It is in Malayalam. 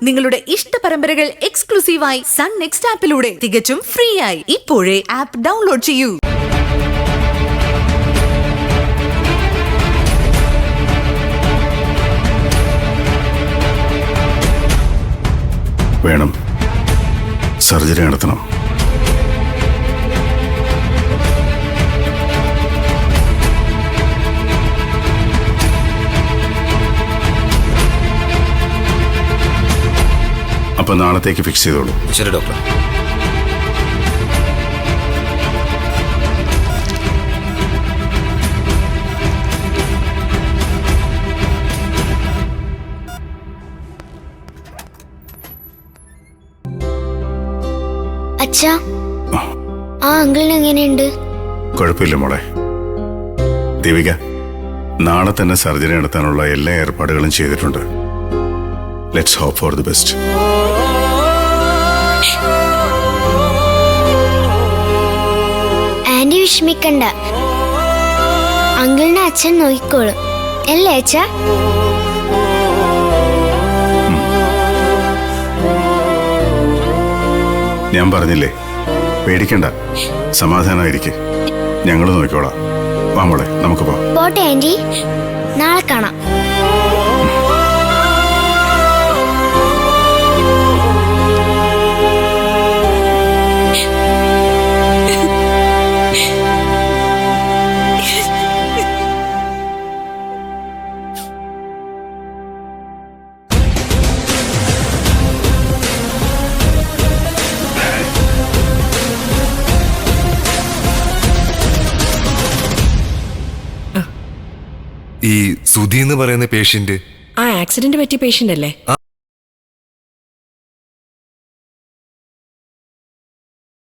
നിങ്ങളുടെ ഇഷ്ട പരമ്പരകൾ എക്സ്ക്ലൂസീവായി സൺ നെക്സ്റ്റ് ആപ്പിലൂടെ തികച്ചും ഫ്രീ ആയി ഇപ്പോഴേ ആപ്പ് ഡൗൺലോഡ് ചെയ്യൂ. വേണം, സർജറി നടത്തണം. അപ്പൊ നാളത്തേക്ക് ഫിക്സ് ചെയ്തോളൂ. ശരി ഡോക്ടർ. അച്ഛാ, ആ അങ്കിളിന് എങ്ങനെയുണ്ട്? കുഴപ്പമില്ല മോളെ. ദേവിക, നാളെ തന്നെ സർജറി നടത്താനുള്ള എല്ലാ ഏർപ്പാടുകളും ചെയ്തിട്ടുണ്ട്. Let's hope for the best. Aunty വിഷമിക്കണ്ട, അങ്കിളിനെ അച്ഛൻ നോക്കിക്കോളും അല്ലേ അച്ഛാ? ഞാൻ പറഞ്ഞില്ലേ, പേടിക്കണ്ട, സമാധാനമായിരിക്കെ. ഞങ്ങൾ നോക്കിക്കോളാം. വാ മോളെ, നമുക്ക് പോവാം. പോട്ടെ ആന്റി, നാളെ കാണാം. ഈ സുധി എന്ന് പറയുന്ന പേഷ്യന്റ് ആ ആക്സിഡന്റ് പറ്റിയ പേഷ്യന്റ് അല്ലേ?